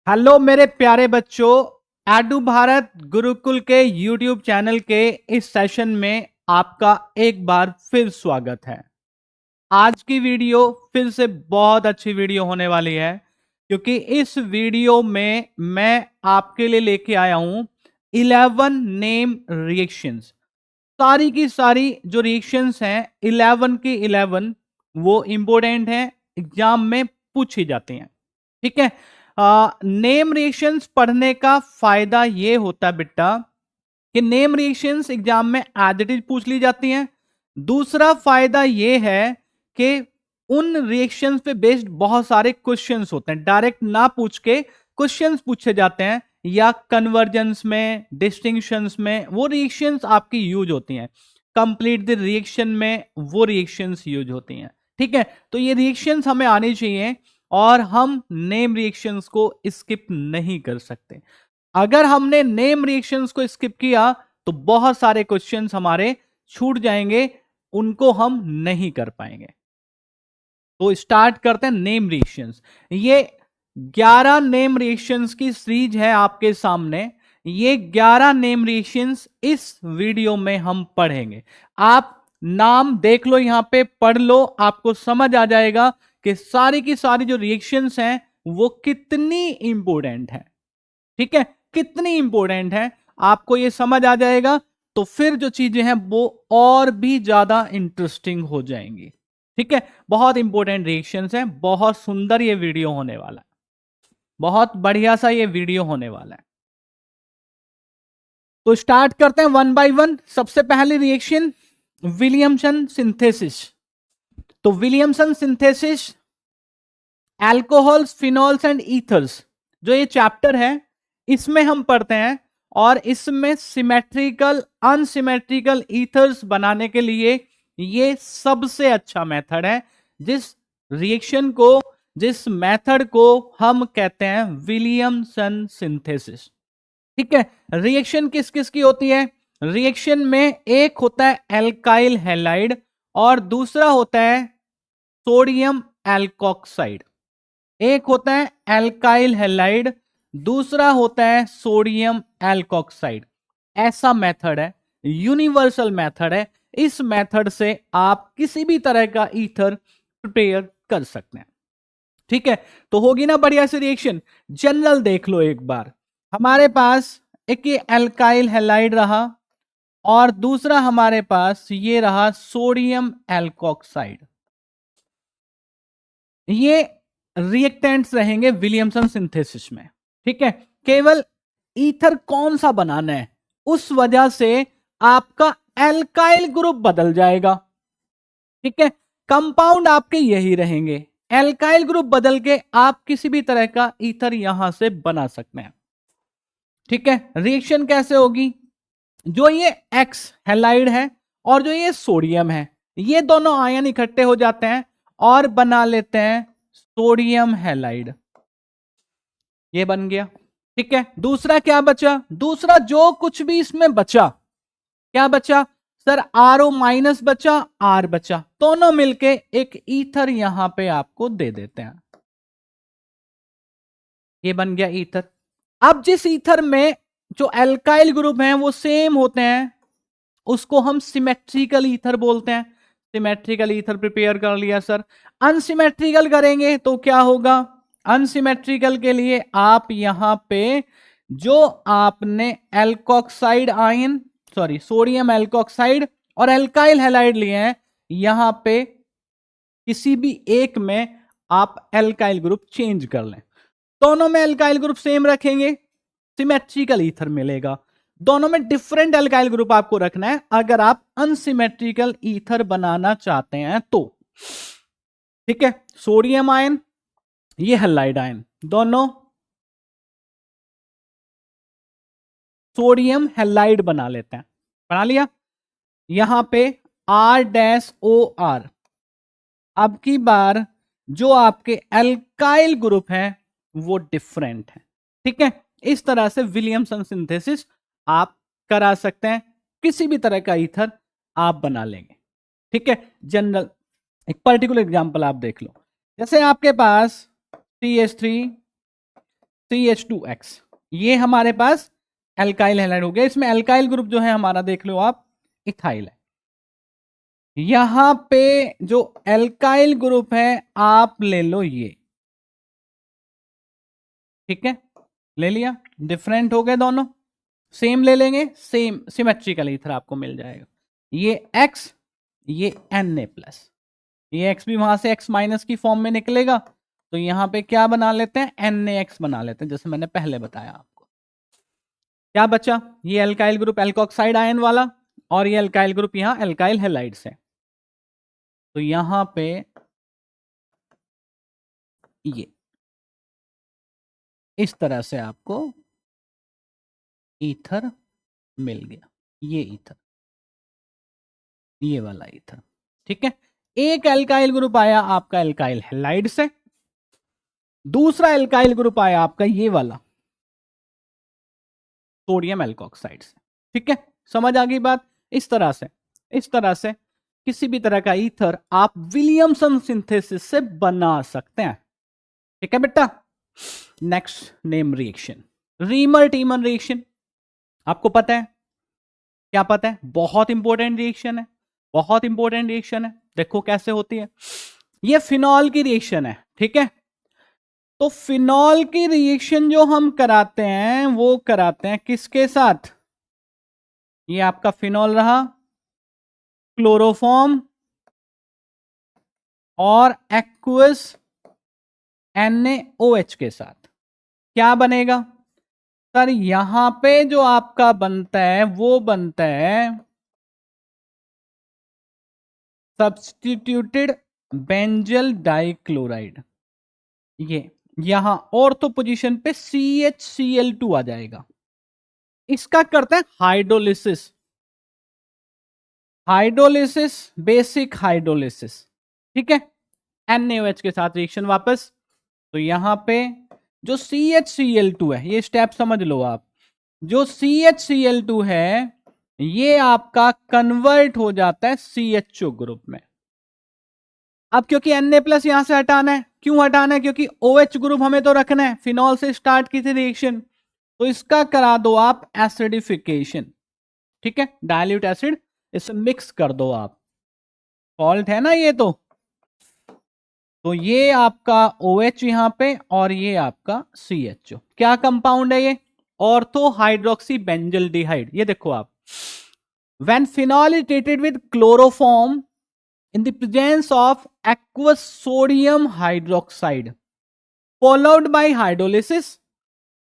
Hello मेरे प्यारे बच्चों। एडू भारत गुरुकुल के यूट्यूब चैनल के इस सेशन में आपका एक बार फिर स्वागत है। आज की वीडियो फिर से बहुत अच्छी वीडियो होने वाली है, क्योंकि इस वीडियो में मैं आपके लिए लेके आया हूं 11 नेम रिएक्शंस। सारी की सारी जो रिएक्शंस हैं 11 की 11 वो इंपॉर्टेंट हैं, एग्जाम में पूछी जाती हैं। ठीक है। नेम रिएक्शंस पढ़ने का फायदा ये होता है बेटा कि नेम रिएक्शंस एग्जाम में एज इट इज पूछ ली जाती हैं। दूसरा फायदा ये है कि उन रिएक्शंस पे बेस्ड बहुत सारे क्वेश्चंस होते हैं, डायरेक्ट ना पूछ के क्वेश्चंस पूछे जाते हैं, या कन्वर्जेंस में, डिस्टिंक्शंस में वो रिएक्शंस आपकी यूज होती हैं। कंप्लीट द रिएक्शन में वो रिएक्शंस यूज होती हैं। ठीक है, तो ये रिएक्शंस हमें आनी चाहिए और हम नेम रिएक्शंस को स्किप नहीं कर सकते। अगर हमने नेम रिएक्शंस को स्किप किया तो बहुत सारे क्वेश्चंस हमारे छूट जाएंगे, उनको हम नहीं कर पाएंगे। तो स्टार्ट करते हैं नेम रिएक्शंस। ये 11 नेम रिएक्शंस की सीरीज है आपके सामने। ये 11 नेम रिएक्शंस इस वीडियो में हम पढ़ेंगे। आप नाम देख लो, यहां पे पढ़ लो, आपको समझ आ जाएगा कि सारी की सारी जो रिएक्शंस हैं वो कितनी इंपॉर्टेंट है। ठीक है, कितनी इंपॉर्टेंट है आपको ये समझ आ जाएगा, तो फिर जो चीजें हैं वो और भी ज्यादा इंटरेस्टिंग हो जाएंगी। ठीक है, बहुत इंपॉर्टेंट रिएक्शंस हैं, बहुत सुंदर ये वीडियो होने वाला है, बहुत बढ़िया सा ये वीडियो होने वाला है। तो स्टार्ट करते हैं वन बाय वन। सबसे पहली रिएक्शन विलियमसन सिंथेसिस। तो Williamson synthesis alcohols, phenols and ethers, जो ये चैप्टर है इसमें हम पढ़ते हैं, और इसमें सिमेट्रिकल अनसिमेट्रिकल ईथर्स बनाने के लिए ये सबसे अच्छा मेथड है। जिस रिएक्शन को, जिस मेथड को हम कहते हैं विलियमसन सिंथेसिस। ठीक है, रिएक्शन किस किस की होती है? रिएक्शन में एक होता है एल्काइल हैलाइड और दूसरा होता है सोडियम एल्कोक्साइड। एक होता है एल्काइल हैलाइड, दूसरा होता है सोडियम एल्कोक्साइड। ऐसा मेथड है, यूनिवर्सल मेथड है। इस मेथड से आप किसी भी तरह का ईथर प्रिपेयर कर सकते हैं। ठीक है, तो होगी ना बढ़िया सी रिएक्शन। जनरल देख लो एक बार, हमारे पास एक ये एल्काइल हैलाइड रहा और दूसरा हमारे पास ये रहा सोडियम एल्कोक्साइड। ये रिएक्टेंट्स रहेंगे विलियमसन सिंथेसिस में। ठीक है, केवल ईथर कौन सा बनाना है उस वजह से आपका एल्काइल ग्रुप बदल जाएगा। ठीक है, कंपाउंड आपके यही रहेंगे, एल्काइल ग्रुप बदल के आप किसी भी तरह का ईथर यहां से बना सकते हैं। ठीक है, रिएक्शन कैसे होगी? जो ये एक्स हैलाइड है और जो ये सोडियम है, ये दोनों आयन इकट्ठे हो जाते हैं और बना लेते हैं सोडियम हैलाइड। ये बन गया। ठीक है, दूसरा क्या बचा? दूसरा जो कुछ भी इसमें बचा, क्या बचा सर? आरओ माइनस बचा, आर बचा, दोनों मिलके एक ईथर यहां पे आपको दे देते हैं। ये बन गया ईथर। अब जिस ईथर में जो एल्काइल ग्रुप हैं वो सेम होते हैं, उसको हम सिमेट्रिकल ईथर बोलते हैं। सिमेट्रिकल ईथर प्रिपेयर कर लिया सर। अनसिमेट्रिकल करेंगे तो क्या होगा? अनसिमेट्रिकल के लिए आप यहां पे जो आपने alkoxide ion, sorry sodium alkoxide और एल्काइल हैलाइड लिए हैं, यहां पे किसी भी एक में आप एल्काइल ग्रुप चेंज कर लें। दोनों में एल्काइल ग्रुप सेम रखेंगे, सिमेट्रिकल ईथर मिलेगा। दोनों में डिफरेंट एल्काइल ग्रुप आपको रखना है अगर आप अनसिमेट्रिकल ईथर बनाना चाहते हैं तो। ठीक है, सोडियम आयन, ये हैलाइड आयन, दोनों सोडियम हैलाइड बना लेते हैं। बना लिया। यहां पे आर डैश ओ आर। अब की बार जो आपके एल्काइल ग्रुप हैं वो डिफरेंट है। ठीक है, इस तरह से विलियमसन सिंथेसिस आप करा सकते हैं, किसी भी तरह का ईथर आप बना लेंगे। ठीक है, जनरल एक पर्टिकुलर एग्जांपल आप देख लो, जैसे आपके पास CH3 CH2X, ये हमारे पास एल्काइल हैलाइड हो गया। इसमें एल्काइल ग्रुप जो है हमारा देख लो आप, इथाइल है। यहां पे जो एल्काइल ग्रुप है आप ले लो ये, ठीक है, ले लिया। डिफरेंट हो गए दोनों, सेम ले लेंगे, सेम सिमेट्रिकल ईथर आपको मिल जाएगा। ये X, ये Na+, ये X भी वहां से X माइनस की फॉर्म में निकलेगा, तो यहां पे क्या बना लेते हैं, NaX बना लेते हैं, जैसे मैंने पहले बताया आपको। क्या बचा, ये एल्काइल ग्रुप एल्कोक्साइड आयन वाला, और ये एल्काइल ग्रुप यहां एल्काइल हैलाइड्स है। तो यहां पे ये इस तरह से आपको ईथर मिल गया, ये ईथर, ये वाला ईथर, ठीक है। एक एल्काइल ग्रुप आया आपका एल्काइल हैलाइड से, दूसरा एल्काइल ग्रुप आया आपका ये वाला सोडियम एल्कोक्साइड से, ठीक है। समझ आ गई बात। इस तरह से किसी भी तरह का ईथर आप विलियमसन सिंथेसिस से बना सकते हैं, ठीक है बेटा। Next name reaction, reamer टीमन reaction. आपको पता है, क्या पता है, बहुत इंपॉर्टेंट रिएक्शन है, बहुत इंपॉर्टेंट रिएक्शन है। देखो कैसे होती है, ये फिनॉल की रिएक्शन है, ठीक है। तो फिनॉल की रिएक्शन जो हम कराते हैं वो कराते हैं किसके साथ, ये आपका फिनॉल रहा, क्लोरोफॉर्म और एक्वस NaOH के साथ। क्या बनेगा सर, यहां पे जो आपका बनता है वो बनता है सब्स्टिट्यूटेड बेंजल डाइक्लोराइड। ये यहां ऑर्थो पोजीशन पे CHCl2 आ जाएगा। इसका करते हैं हाइड्रोलिसिस, हाइड्रोलिसिस, बेसिक हाइड्रोलिसिस, ठीक है। NaOH के साथ रिएक्शन वापस, तो यहां पे जो CHCl2 है, ये स्टेप समझ लो आप, जो CHCl2 है ये आपका कन्वर्ट हो जाता है CHO ग्रुप में। अब क्योंकि Na+ यहां से हटाना है, क्यों हटाना है, क्योंकि OH ग्रुप हमें तो रखना है, फिनॉल से स्टार्ट की थी रिएक्शन, तो इसका करा दो आप एसिडिफिकेशन, ठीक है। डाइल्यूट एसिड इसे मिक्स कर दो आप, फॉल्ट है ना ये तो ये आपका OH यहां पे और ये आपका CHO, क्या कंपाउंड है ये, ऑर्थो हाइड्रोक्सी बेंजल्डिहाइड। ये देखो आप, when phenol is treated with chloroform in the presence of aqueous sodium hydroxide followed by hydrolysis,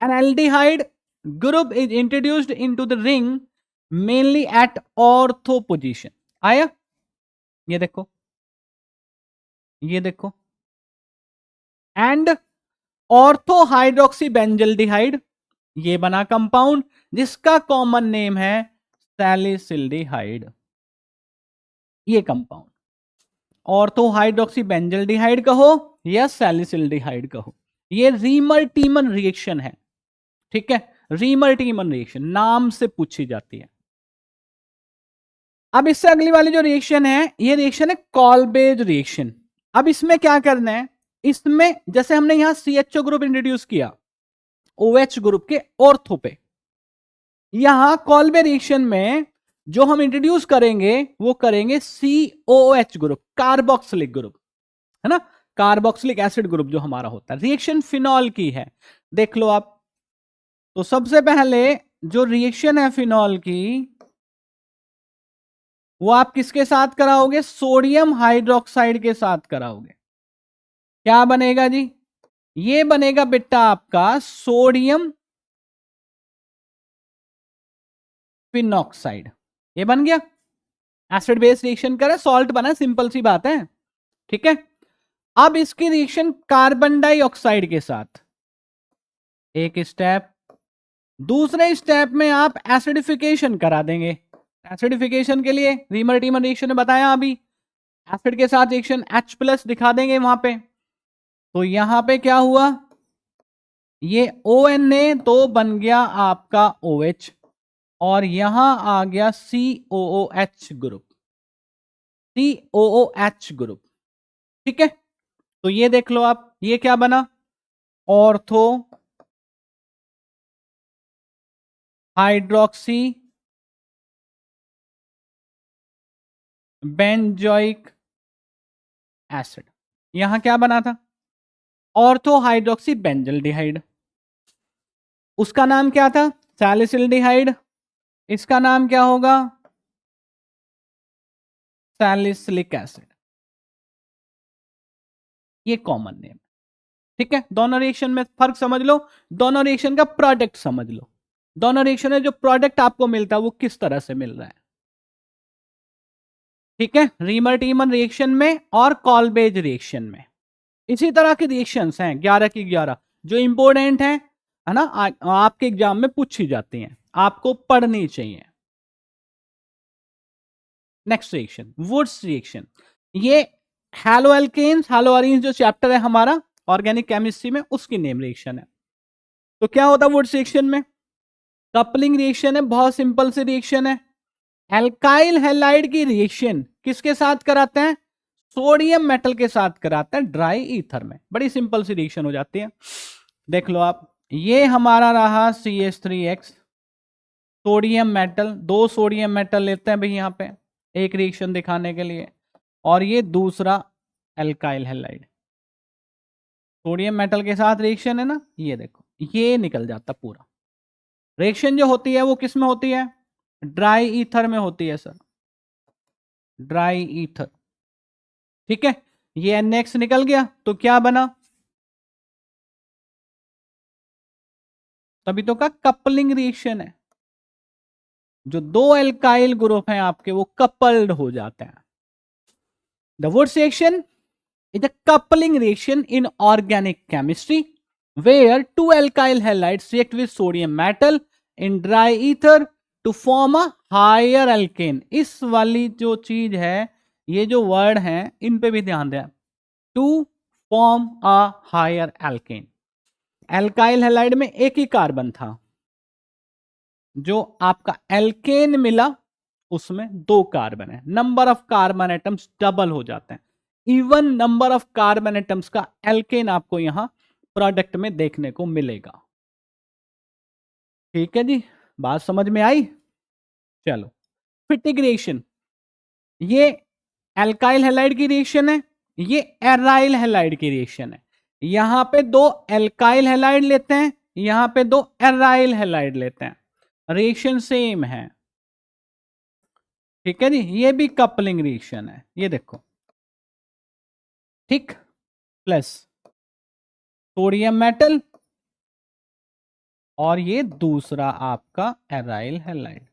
an aldehyde group is introduced into the ring mainly at ortho position। आया, ये देखो, ये देखो, and ortho hydroxy benzaldehyde, ये बना compound जिसका common name है सैलिसिल्डिहाइड। ये कंपाउंड ऑर्थो हाइड्रोक्सी बेंजल्डिहाइड कहो या सैलिसिल्डिहाइड कहो, ये रीमर टीमन रिएक्शन है, ठीक है। रीमर टीमन रिएक्शन नाम से पूछी जाती है। अब इससे अगली वाली जो रिएक्शन है, ये रिएक्शन है कॉल्बेज रिएक्शन। अब इसमें क्या करना है, इसमें जैसे हमने यहां CHO ग्रुप इंट्रोड्यूस किया OH ग्रुप के ऑर्थो पे, यहां कॉल्बे रिएक्शन में जो हम इंट्रोड्यूस करेंगे वो करेंगे COOH ग्रुप, कार्बोक्सिलिक ग्रुप, है ना, कार्बोक्सिलिक एसिड ग्रुप जो हमारा होता है। रिएक्शन फिनॉल की है, देख लो आप। तो सबसे पहले जो रिएक्शन है फिनॉल की, वो आप किसके साथ कराओगे, सोडियम हाइड्रोक्साइड के साथ कराओगे। क्या बनेगा जी, ये बनेगा बेटा आपका सोडियम फिनॉक्साइड, ये बन गया। एसिड बेस रिएक्शन करे, सॉल्ट बना, सिंपल सी बात है, ठीक है। अब इसकी रिएक्शन कार्बन डाइऑक्साइड के साथ, एक स्टेप, दूसरे स्टेप में आप एसिडिफिकेशन करा देंगे। एसिडिफिकेशन के लिए रीमर टीमर रिएक्शन ने बताया अभी, एसिड के साथ रिएक्शन H+ दिखा देंगे वहां पे। तो यहां पे क्या हुआ, ये ONA तो बन गया आपका OH और यहां आ गया COOH ग्रुप, COOH ग्रुप, ठीक है। तो ये देख लो आप, ये क्या बना, ऑर्थो हाइड्रोक्सी बेंजोइक एसिड। यहां क्या बना था? Ortho hydroxy benzaldehyde. उसका नाम क्या था? सैलिसिल्डिहाइड। इसका नाम क्या होगा? Salicylic acid. ये कॉमन नेम। ठीक है, दोनों रिएक्शन में फर्क समझ लो, दोनों रिएक्शन का प्रोडक्ट समझ लो। दोनों रिएक्शन में जो प्रोडक्ट आपको मिलता है वो किस तरह से मिल रहा है। ठीक है, रीमर टीमर रिएक्शन में और कॉलबेज रिएक्शन में इसी तरह के रिएक्शंस हैं 11 की 11 जो इंपॉर्टेंट हैं, है ना, आपके एग्जाम में पूछी जाती हैं, आपको पढ़नी चाहिए। Next reaction, Wurtz reaction. ये हैलो एल्केन्स हैलो अरीन्स जो चैप्टर है हमारा ऑर्गेनिक केमिस्ट्री में, उसकी नेम रिएक्शन है। तो क्या होता है वुड्स रिएक्शन में? कपलिंग रिएक्शन है, बहुत सिंपल सी रिएक्शन है। एल्काइल हैलाइड की रिएक्शन किसके साथ कराते हैं? सोडियम मेटल के साथ कराते हैं ड्राई ईथर में। बड़ी सिंपल सी रिएक्शन हो जाती है। देख लो आप, ये हमारा रहा CH3X सोडियम मेटल, दो सोडियम मेटल लेते हैं भाई यहां पे एक रिएक्शन दिखाने के लिए, और ये दूसरा एल्काइल हैलाइड सोडियम मेटल के साथ रिएक्शन है ना, ये देखो ये निकल जाता पूरा। रिएक्शन जो होती है वो किस में होती है? ड्राई ईथर में होती है सर, ड्राई ईथर। ठीक है, ये NX निकल गया तो क्या बना? तभी तो का कपलिंग रिएक्शन है, जो दो एल्काइल ग्रुप हैं आपके वो कपल्ड हो जाते हैं। The Wurtz reaction is a coupling reaction in organic chemistry where two alkyl halides react with sodium metal in dry ether to form a higher alkane। इस वाली जो चीज है, ये जो वर्ड है इन पे भी ध्यान दें। To form a higher alkane, alkyl halide में एक ही कार्बन था, जो आपका एल्केन मिला उसमें दो कार्बन है, number of carbon atoms double हो जाते हैं। Even number of carbon atoms का एल्केन आपको यहां प्रोडक्ट में देखने को मिलेगा। ठीक है जी, बात समझ में आई? चलो, फिटिक रिएक्शन, ये एल्काइल हैलाइड की रिएक्शन है, ये एराइल हैलाइड की रिएक्शन है। यहां पे दो एल्काइल हैलाइड लेते हैं, यहां पे दो एराइल हैलाइड लेते हैं, रिएक्शन सेम है। ठीक है जी, ये भी कपलिंग रिएक्शन है, ये देखो। ठीक, प्लस सोडियम मेटल और ये दूसरा आपका एराइल हैलाइड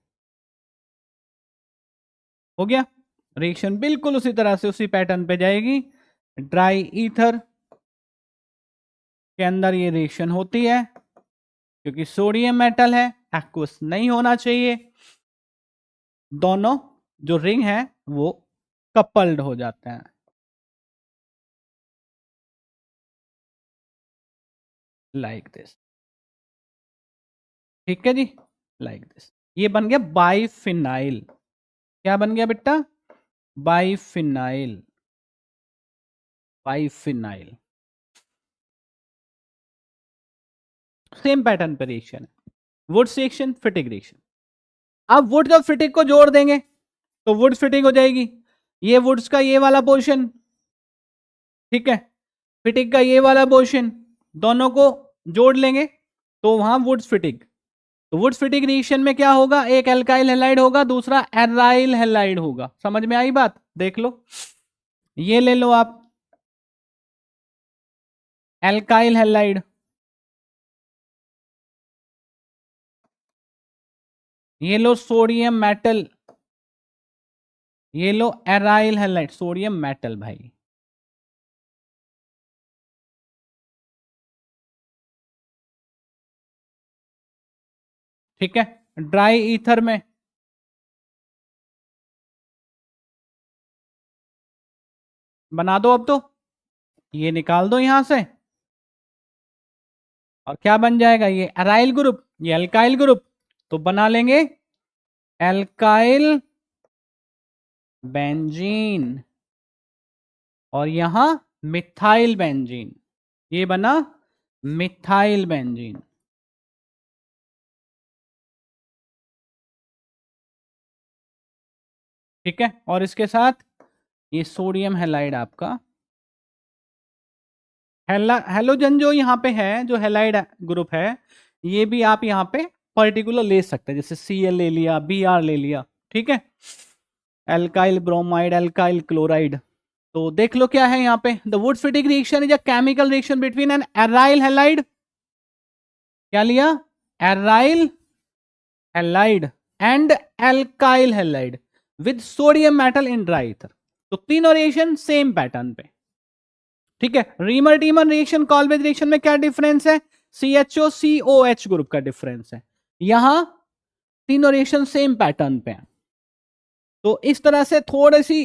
हो गया। रिएक्शन बिल्कुल उसी तरह से उसी पैटर्न पे जाएगी। ड्राई ईथर के अंदर ये रिएक्शन होती है, क्योंकि सोडियम मेटल है, एक्वस नहीं होना चाहिए, दोनों जो रिंग है वो कपल्ड हो जाते हैं लाइक दिस। ठीक है जी, लाइक दिस। ये बन गया बाइफिनाइल। क्या बन गया बेटा? Biphenyl, biphenyl. सेम पैटर्न पर रिएक्शन है, वुड्स रिएक्शन, फिटिक रिएक्शन। अब वुड्स और फिटिक को जोड़ देंगे तो वुड्स फिटिक हो जाएगी। ये वुड्स का ये वाला पोर्शन, ठीक है, फिटिक का ये वाला पोर्शन, दोनों को जोड़ लेंगे तो वहां वुड्स फिटिक। तो वुड्स फिटिक रिएक्शन में क्या होगा? एक एल्काइल हैलाइड होगा, दूसरा एराइल हैलाइड होगा। समझ में आई बात? देख लो, ये ले लो आप एल्काइल हैलाइड, ये लो सोडियम मेटल, ये लो एराइल हैलाइड सोडियम मेटल भाई। ठीक है, ड्राई ईथर में बना दो। अब तो ये निकाल दो यहां से, और क्या बन जाएगा? ये एराइल ग्रुप, ये एल्काइल ग्रुप, तो बना लेंगे एल्काइल बेंजीन, और यहां मिथाइल बेंजीन, ये बना मिथाइल बेंजीन। ठीक है, और इसके साथ ये सोडियम हैलाइड आपका, हेलोजन जो यहाँ पे है, जो हैलाइड ग्रुप है, ये भी आप यहाँ पे पर्टिकुलर ले सकते हैं, जैसे Cl ले लिया, Br ले लिया, ठीक है, एल्काइल ब्रोमाइड, एल्काइल क्लोराइड। तो देख लो क्या है यहाँ पे, the Wurtz Fittig reaction is a chemical reaction between an aryl halide, क्या लिया, aryl halide and alkyl halide with sodium metal in dry ether. तो तीनों रिएक्शन सेम पैटर्न पे, ठीक है। Reimer Tiemann reaction, Kolbe's reaction में क्या डिफरेंस है, CHO COH ग्रुप का डिफरेंस है, यहां तीनों रिएक्शन सेम पैटर्न पे हैं। तो इस तरह से थोड़ी सी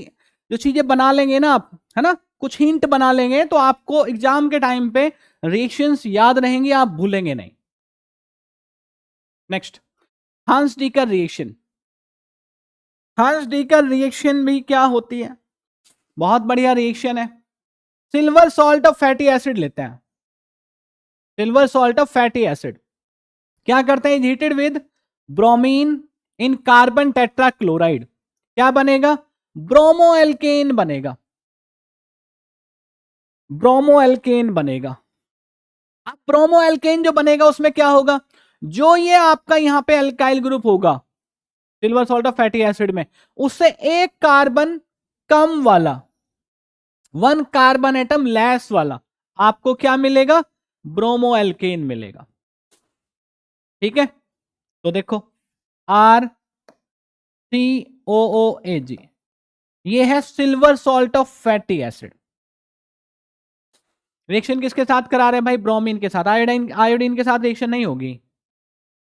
जो चीजें बना लेंगे ना आप, है ना, कुछ हिंट बना लेंगे तो आपको एग्जाम के टाइम पे रिएक्शंस याद रहेंगे, आप भूलेंगे नहीं। नेक्स्ट, हांस डीकर रिएक्शन। हांस डीकर रिएक्शन भी क्या होती है, बहुत बढ़िया रिएक्शन है। Silver salt of fatty acid लेते हैं, silver salt of fatty acid क्या करते हैं, heated with bromine in carbon tetrachloride, क्या बनेगा, ब्रोमो एल्केन बनेगा, ब्रोमो एल्केन बनेगा। अब ब्रोमो एल्केन जो बनेगा उसमें क्या होगा, जो ये आपका यहां पे एल्काइल ग्रुप होगा silver salt of fatty acid में, उससे एक कार्बन कम वाला, वन कार्बन एटम लेस वाला आपको क्या मिलेगा, ब्रोमो एल्केन मिलेगा, ठीक है। तो देखो RCOOAG, ये है silver salt of fatty acid. Reaction किसके साथ करा रहे हैं भाई, ब्रोमीन के साथ, आयोडीन, आयोडीन के साथ रिएक्शन नहीं होगी,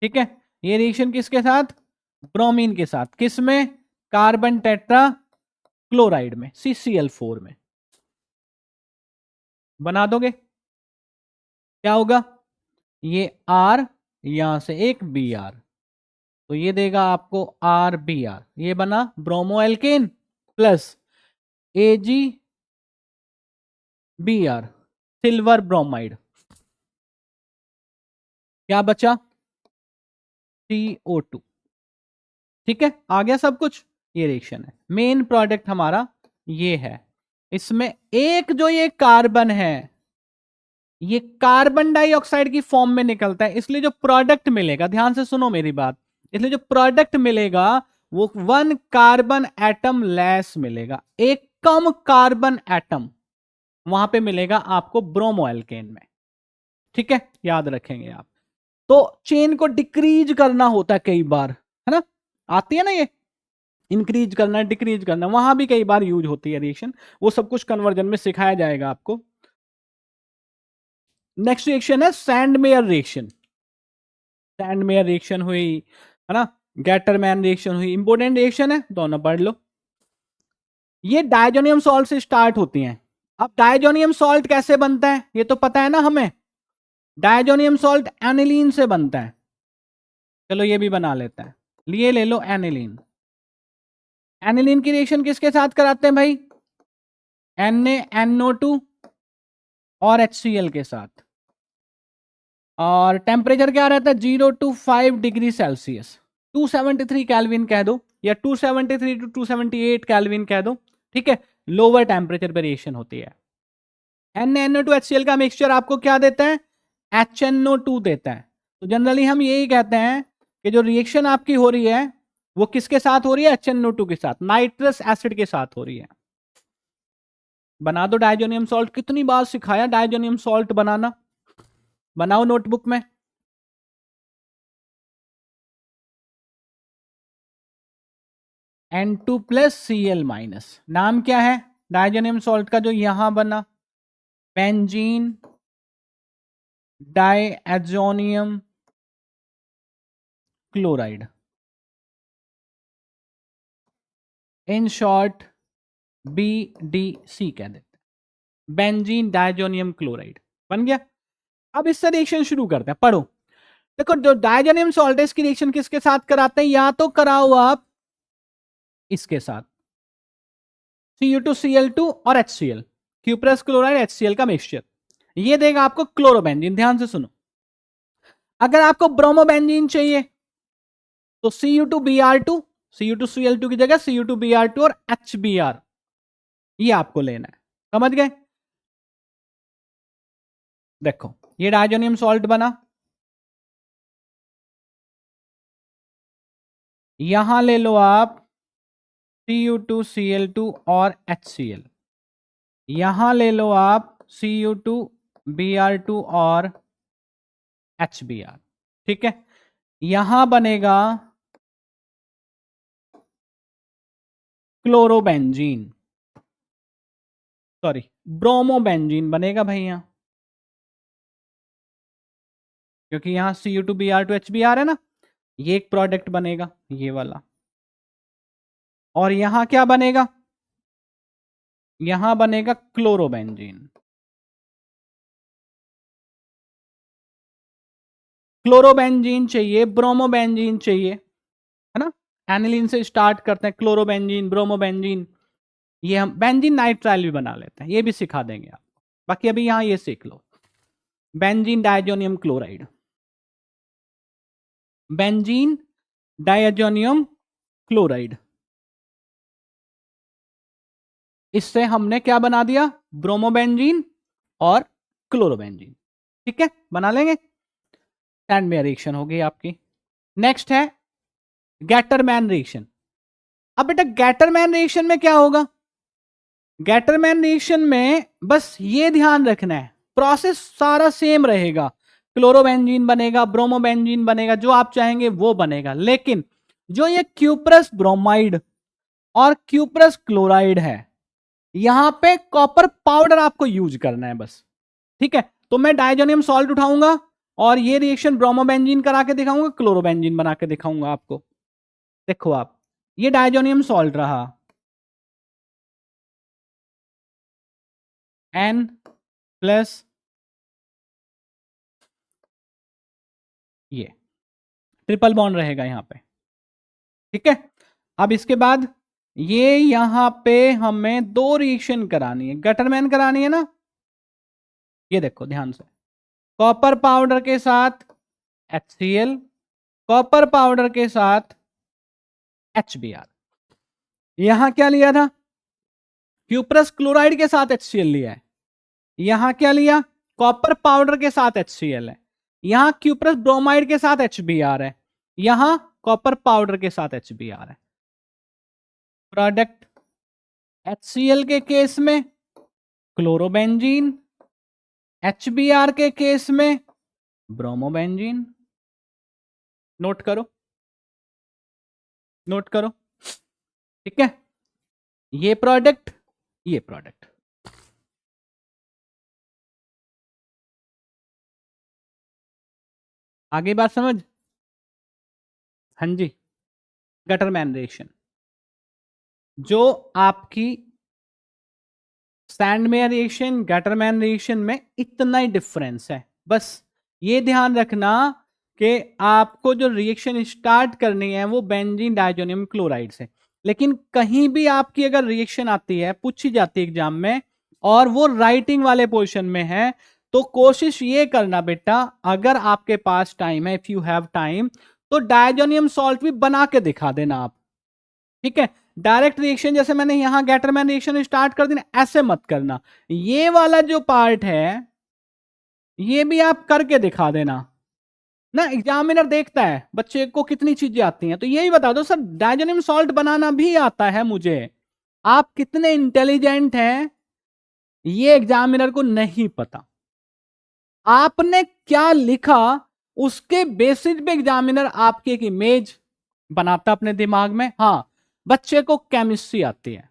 ठीक है। ये रिएक्शन किसके साथ, ब्रोमीन के साथ, किसमें, कार्बन टेट्रा क्लोराइड में, CCl4 में। बना दोगे, क्या होगा, ये R, यहां से एक Br, तो ये देगा आपको RBr, ये बना bromo alkane plus AgBr, silver bromide, क्या बचा, CO2, ठीक है, आ गया सब कुछ। ये रिएक्शन है, मेन प्रोडक्ट हमारा ये है। इसमें एक जो ये कार्बन है, ये कार्बन डाइऑक्साइड की फॉर्म में निकलता है, इसलिए जो प्रोडक्ट मिलेगा, ध्यान से सुनो मेरी बात, इसलिए जो प्रोडक्ट मिलेगा वो वन कार्बन एटम लेस मिलेगा, एक कम कार्बन एटम वहां पे मिलेगा आपको ब्रोमो एल्केन में, ठीक है, याद रखेंगे आप। तो चेन को डिक्रीज करना होता है कई बार, है ना, आती है ना ये, इंक्रीज करना, डिक्रीज करना, वहां भी कई बार यूज होती है रिएक्शन, वो सब कुछ कन्वर्जन में सिखाया जाएगा आपको। नेक्स्ट रिएक्शन है सैंडमेयर रिएक्शन। सैंडमेयर रिएक्शन हुई, है ना, गैटरमैन रिएक्शन हुई, इंपोर्टेंट रिएक्शन है, दोनों पढ़ लो। ये डायजोनियम सॉल्ट से स्टार्ट होती हैं। अब डायजोनियम सॉल्ट कैसे बनता है ये तो पता है ना हमें, डायजोनियम सॉल्ट एनिलीन से बनता है, चलो ये भी बना लेते हैं, लिए ले लो एनिलीन। एनिलीन की रिएक्शन किसके साथ कराते हैं भाई, NaNO2 और HCl के साथ, और टेम्परेचर क्या रहता है, 0 to 5 डिग्री सेल्सियस, 273 केल्विन कह दो, या 273 to 278 केल्विन कह दो, ठीक है, लोअर टेम्परेचर पर रिएक्शन होती है। NaNO2 HCl का मिक्सचर आपको क्या देता है, HNO2 देता है। तो जनरली हम यही कहते हैं कि जो रिएक्शन आपकी हो रही है वो किसके साथ हो रही है, HNO2 के साथ, नाइट्रस एसिड के साथ हो रही है। बना दो डायजोनियम सॉल्ट, कितनी बार सिखाया डायजोनियम सॉल्ट बनाना, बनाओ नोटबुक में। N2 प्लस Cl माइनस, नाम क्या है डायजोनियम सॉल्ट का जो यहां बना, benzene diazonium chloride, in short BDC कह देते हैं, बेंजीन डायजोनियम क्लोराइड बन गया। अब इससे रिएक्शन शुरू करते हैं, पढ़ो। देखो जो डायजोनियम सॉल्ट है इसकी रिएक्शन किसके साथ कराते हैं, या तो कराओ आप इसके साथ Cu2Cl2 और HCl, क्यूप्रस क्लोराइड HCl का मिक्सचर, ये देगा आपको क्लोरोबेंजीन। ध्यान से सुनो, अगर आपको ब्रोमोबेंजीन चाहिए तो Cu2Br2 Cu2Cl2 की जगह Cu2Br2 और HBr, ये आपको लेना है। समझ गए? देखो ये डायजोनियम सॉल्ट बना, यहां ले लो आप Cu2Cl2 और HCl, यहां ले लो आप Cu2Br2 और HBr, ठीक है। यहां बनेगा क्लोरोबेंजीन, सॉरी ब्रोमोबेंजीन बनेगा भैया, क्योंकि यहां Cu2Br2 HBr है ना, ये एक प्रोडक्ट बनेगा ये वाला। और यहां क्या बनेगा? यहां बनेगा क्लोरोबेंजीन। क्लोरोबेंजीन चाहिए, ब्रोमोबेंजीन चाहिए, है ना। एनिलीन से स्टार्ट करते हैं, क्लोरोबेंजीन, ब्रोमोबेंजीन, ये हम बेंजीन नाइट्राइल भी बना लेते हैं, ये भी सिखा देंगे आप। बाकी अभी यहां ये सीख लो, benzene diazonium chloride, benzene diazonium chloride, इससे हमने क्या बना दिया? ब्रोमोबेंजीन और क्लोरोबेंजीन, ठीक है, बना लेंगे। सैंडमेयर रिएक्शन हो गई आपकी। नेक्स्ट है गैटरमैन रिएक्शन। अब बेटा गैटरमैन रिएक्शन में क्या होगा? गैटरमैन रिएक्शन में बस ये ध्यान रखना है, प्रोसेस सारा सेम रहेगा, क्लोरोबेंजीन बनेगा, ब्रोमोबेंजीन बनेगा, जो आप चाहेंगे वो बनेगा, लेकिन जो ये क्यूप्रस ब्रोमाइड और क्यूप्रस क्लोराइड है, यहां पे कॉपर पाउडर आपको यूज करना है बस, ठीक है। तो मैं डायजोनियम सॉल्ट उठाऊंगा और ये रिएक्शन ब्रोमोबेंजीन करा के दिखाऊंगा, क्लोरोबेंजीन बना के दिखाऊंगा आपको। देखो आप, ये डायजोनियम सॉल्ट रहा, N प्लस ये ट्रिपल बॉन्ड रहेगा यहां पे, ठीक है। अब इसके बाद ये यहां पे हमें दो रिएक्शन करानी है, गटरमैन करानी है ना। ये देखो ध्यान से, कॉपर पाउडर के साथ HCl, कॉपर पाउडर के साथ HBr। यहां क्या लिया था? क्यूप्रस क्लोराइड के साथ HCl लिया है। यहां क्या लिया? कॉपर पाउडर के साथ HCl है। यहां क्यूप्रस ब्रोमाइड के साथ HBr है, यहां कॉपर पाउडर के साथ HBr है। प्रोडक्ट HCl के केस में क्लोरोबेंजीन, HBr के केस में ब्रोमोबेंजीन। नोट करो, नोट करो, ठीक है। ये प्रोडक्ट, ये प्रोडक्ट, आगे बात समझ? हाँ जी, गटरमैन रिएक्शन, जो आपकी सैंडमेयर रिएक्शन गटरमैन रिएक्शन में इतना ही डिफरेंस है। बस ये ध्यान रखना कि आपको जो रिएक्शन स्टार्ट करनी है वो बेंजीन डायजोनियम क्लोराइड से, लेकिन कहीं भी आपकी अगर रिएक्शन आती है, पूछी जाती है एग्जाम में, और वो राइटिंग वाले पोर्शन में है, तो कोशिश ये करना बेटा, अगर आपके पास टाइम है, इफ यू हैव टाइम, तो डायजोनियम सॉल्ट भी बना के दिखा देना आप, ठीक है। डायरेक्ट रिएक्शन जैसे मैंने यहां गैटरमैन रिएक्शन स्टार्ट कर दी ना, ऐसे मत करना। ये वाला जो पार्ट है ये भी आप करके दिखा देना ना, एग्जामिनर देखता है बच्चे को कितनी चीजें आती हैं, तो यही बता दो सर डायजोनियम सॉल्ट बनाना भी आता है मुझे। आप कितने इंटेलिजेंट हैं ये एग्जामिनर को नहीं पता, आपने क्या लिखा उसके बेसिस पे एग्जामिनर आपकी एक इमेज बनाता अपने दिमाग में। हाँ, बच्चे को केमिस्ट्री आती है,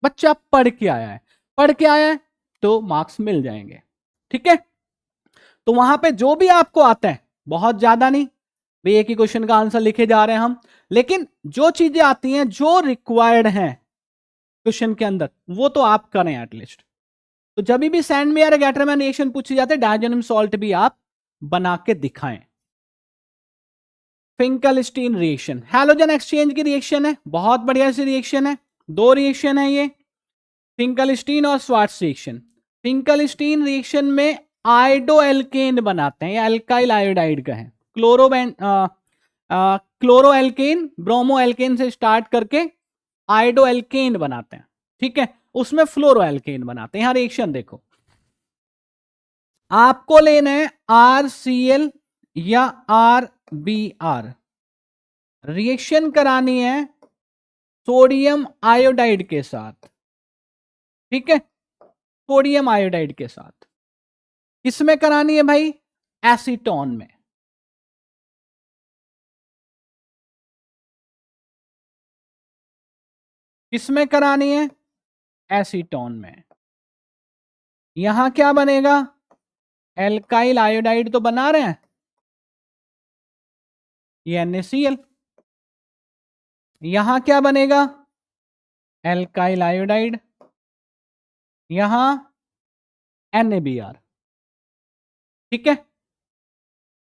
बच्चा पढ़ के आया है, पढ़ के आया है तो मार्क्स मिल जाएंगे, ठीक है। तो वहां पे जो भी आपको आता है, बहुत ज्यादा नहीं भाई, एक ही क्वेश्चन का आंसर लिखे जा रहे हैं हम, लेकिन जो चीजें आती हैं जो रिक्वायर्ड हैं क्वेश्चन के अंदर, वो तो आप करें एटलीस्ट। तो जब भी सैंडमेयर या गैटरमैन रिएक्शन पूछी जाती है, डायजोनियम सॉल्ट भी आप बना के दिखाएं। फिंकलस्टीन रिएक्शन हैलोजन एक्सचेंज की रिएक्शन है, बहुत बढ़िया सी रिएक्शन है, दो रिएक्शन है ये, फिंकलस्टीन और स्वार्ट्ज रिएक्शन। फिंकलस्टीन रिएक्शन में आयोडो एल्केन बनाते हैं, या अल्काइल आयोडाइड का है, क्लोरो एल्केन ब्रोमो एल्केन से स्टार्ट करके आयोडो एल्केन बनाते हैं, ठीक है, उसमें फ्लोरो एल्केन बनाते हैं। यहां रिएक्शन देखो, आपको लेना है RCl या RBr, रिएक्शन करानी है सोडियम आयोडाइड के साथ, ठीक है, सोडियम आयोडाइड के साथ। किसमें करानी है भाई? एसीटोन में। किसमें करानी है? एसीटोन में। यहां क्या बनेगा? एल्काइल आयोडाइड तो बना रहे हैं, ये NaCl। यहां क्या बनेगा? एल्काइल आयोडाइड, यहां NaBr, ठीक है,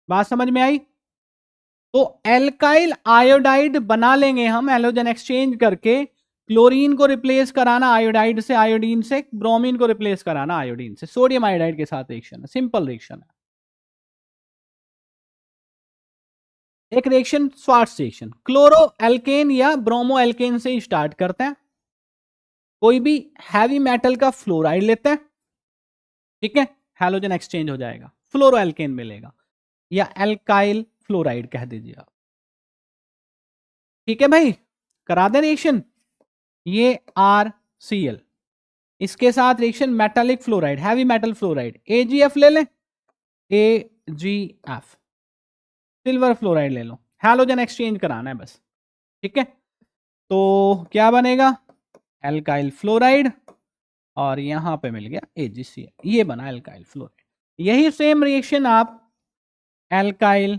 बात समझ में आई? तो एल्काइल आयोडाइड बना लेंगे हम हैलोजन एक्सचेंज करके, क्लोरीन को रिप्लेस कराना आयोडाइड से, आयोडीन से, ब्रोमीन को रिप्लेस कराना आयोडीन से, सोडियम आयोडाइड के साथ रिएक्शन है, सिंपल रिएक्शन है। एक reaction Swarts reaction, chloro alkane या ब्रोमो एल्केन से स्टार्ट करते हैं, कोई भी हैवी मेटल का फ्लोराइड लेते हैं, ठीक है, हैलोजन एक्सचेंज हो जाएगा, फ्लोरो एल्केन मिलेगा, या एल्काइल फ्लोराइड कह दीजिए आप, ठीक है भाई, करा दें रिएक्शन। ये RCl, इसके साथ reaction metallic fluoride, heavy metal fluoride, AgF ले लें, AgF, सिल्वर फ्लोराइड ले लो, हैलोजन एक्सचेंज कराना है बस, ठीक है। तो क्या बनेगा? एल्काइल फ्लोराइड, और यहां पे मिल गया AgCl, ये बना एल्काइल फ्लोराइड। यही सेम रिएक्शन आप एल्काइल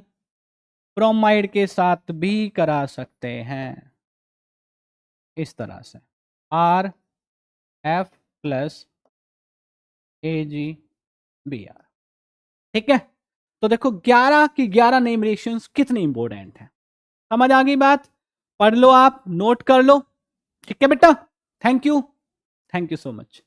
ब्रोमाइड के साथ भी करा सकते हैं, इस तरह से, RF प्लस AgBr, ठीक है। तो देखो 11 की 11 नेम रिएक्शंस कितनी इंपॉर्टेंट है, समझ आ गई बात? पढ़ लो, आप नोट कर लो, ठीक है बेटा। Thank you so much.